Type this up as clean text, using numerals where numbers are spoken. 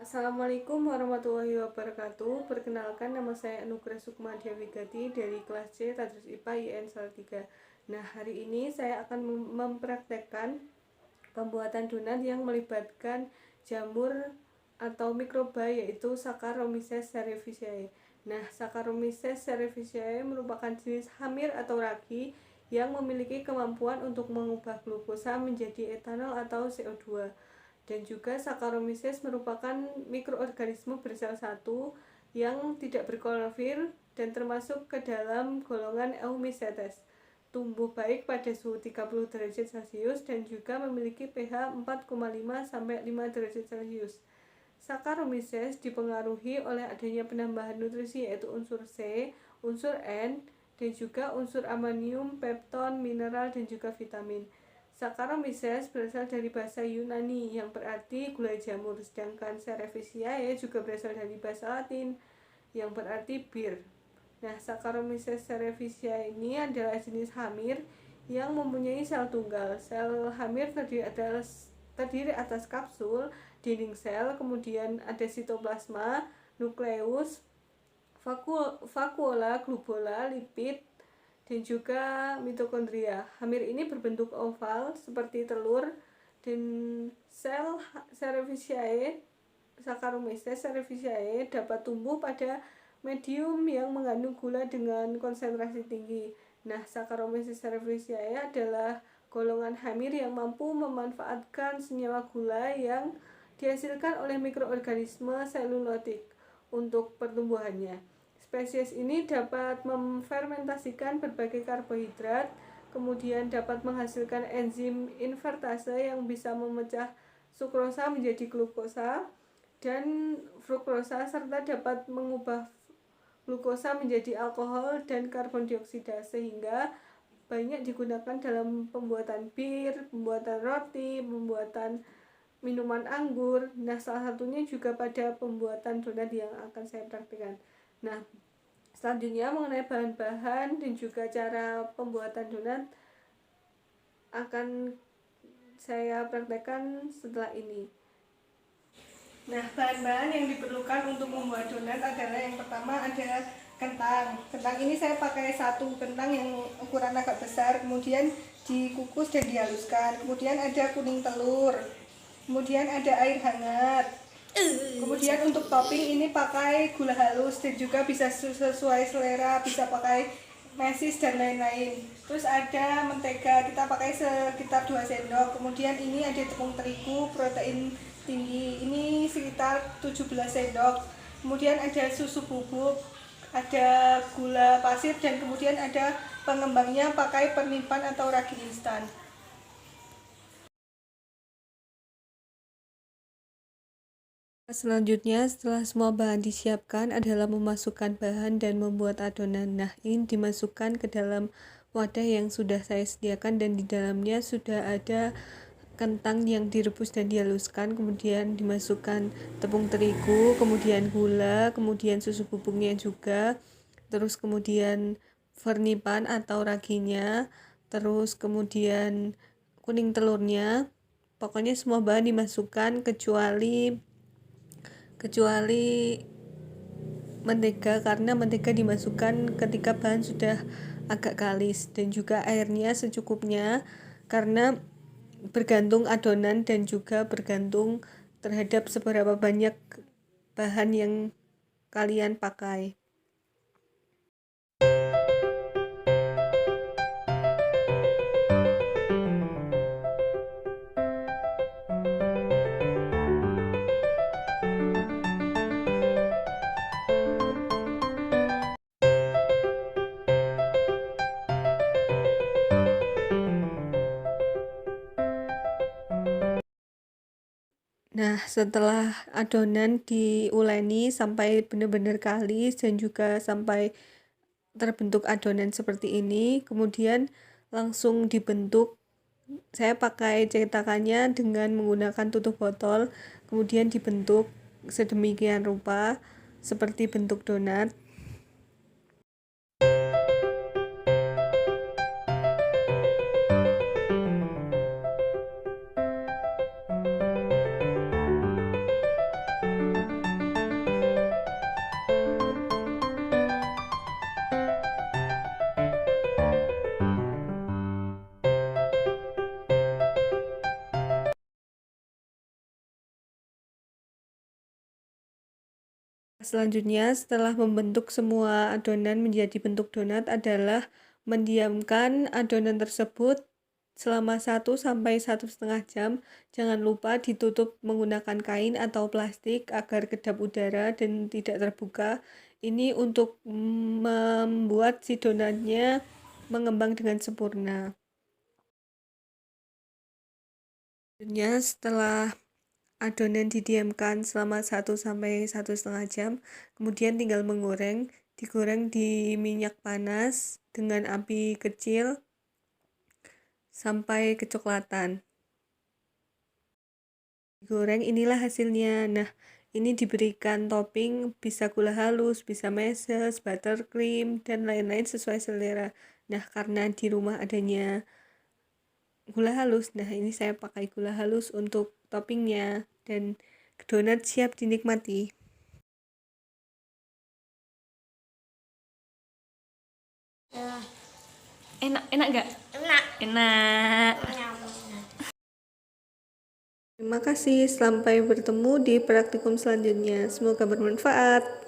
Assalamualaikum warahmatullahi wabarakatuh. Perkenalkan, nama saya Anugrah Sukma Diawigati dari kelas C Tadris IPA IN Salatiga. Nah, hari ini saya akan mempraktekkan pembuatan donat yang melibatkan jamur atau mikroba, yaitu Saccharomyces cerevisiae. Nah, Saccharomyces cerevisiae merupakan jenis hamir atau ragi yang memiliki kemampuan untuk mengubah glukosa menjadi etanol atau CO2. Dan juga Saccharomyces merupakan mikroorganisme bersel satu yang tidak berklorofil dan termasuk ke dalam golongan Eumycetes. Tumbuh baik pada suhu 30 derajat Celcius dan juga memiliki pH 4,5 sampai 5 derajat Celcius. Saccharomyces dipengaruhi oleh adanya penambahan nutrisi, yaitu unsur C, unsur N, dan juga unsur amonium, pepton, mineral, dan juga vitamin. Saccharomyces berasal dari bahasa Yunani yang berarti gulai jamur, sedangkan cerevisiae juga berasal dari bahasa Latin yang berarti bir. Nah, Saccharomyces cerevisiae ini adalah jenis hamir yang mempunyai sel tunggal. Sel hamir terdiri atas kapsul, dinding sel, kemudian ada sitoplasma, nukleus, vakuola, globola, lipid, dan juga mitokondria. Hamir ini berbentuk oval seperti telur, dan sel cerevisiae, Saccharomyces cerevisiae dapat tumbuh pada medium yang mengandung gula dengan konsentrasi tinggi. Nah, Saccharomyces cerevisiae adalah golongan hamir yang mampu memanfaatkan senyawa gula yang dihasilkan oleh mikroorganisme selulotik untuk pertumbuhannya. Spesies ini dapat memfermentasikan berbagai karbohidrat, kemudian dapat menghasilkan enzim invertase yang bisa memecah sukrosa menjadi glukosa dan fruktosa, serta dapat mengubah glukosa menjadi alkohol dan karbon dioksida, sehingga banyak digunakan dalam pembuatan bir, pembuatan roti, pembuatan minuman anggur. Nah, salah satunya juga pada pembuatan donat yang akan saya praktikkan. Nah, selanjutnya mengenai bahan-bahan dan juga cara pembuatan donat akan saya praktekkan setelah ini. Nah, bahan-bahan yang diperlukan untuk membuat donat adalah yang pertama ada kentang. Kentang ini saya pakai satu kentang yang ukuran agak besar, kemudian dikukus dan dihaluskan. Kemudian ada kuning telur, kemudian ada air hangat. Kemudian untuk topping ini pakai gula halus dan juga bisa sesuai selera, bisa pakai mesis dan lain-lain. Terus ada mentega, kita pakai sekitar 2 sendok. Kemudian ini ada tepung terigu protein tinggi, ini sekitar 17 sendok. Kemudian ada susu bubuk, ada gula pasir, dan kemudian ada pengembangnya pakai pernipan atau ragi instan. Selanjutnya, setelah semua bahan disiapkan adalah memasukkan bahan dan membuat adonan. Nah, ini dimasukkan ke dalam wadah yang sudah saya sediakan dan di dalamnya sudah ada kentang yang direbus dan dihaluskan, kemudian dimasukkan tepung terigu, kemudian gula, kemudian susu bubuknya juga, terus kemudian vernipan atau raginya, terus kemudian kuning telurnya. Pokoknya semua bahan dimasukkan kecuali mentega, karena mentega dimasukkan ketika bahan sudah agak kalis, dan juga airnya secukupnya karena bergantung adonan dan juga bergantung terhadap seberapa banyak bahan yang kalian pakai. Nah, setelah adonan diuleni sampai benar-benar kalis dan juga sampai terbentuk adonan seperti ini, kemudian langsung dibentuk. Saya pakai cetakannya dengan menggunakan tutup botol, kemudian dibentuk sedemikian rupa seperti bentuk donat. Selanjutnya, setelah membentuk semua adonan menjadi bentuk donat adalah mendiamkan adonan tersebut selama 1 sampai 1,5 jam. Jangan lupa ditutup menggunakan kain atau plastik agar kedap udara dan tidak terbuka. Ini untuk membuat si donatnya mengembang dengan sempurna. Setelah adonan didiamkan selama 1 sampai 1,5 jam, kemudian tinggal menggoreng. Digoreng di minyak panas dengan api kecil sampai kecoklatan. Digoreng, inilah hasilnya. Nah, ini diberikan topping, bisa gula halus, bisa meses, buttercream, dan lain-lain sesuai selera. Nah, karena di rumah adanya gula halus, nah ini saya pakai gula halus untuk toppingnya, dan donat siap dinikmati. Enak nggak? Enak. Terima kasih, sampai bertemu di praktikum selanjutnya. Semoga bermanfaat.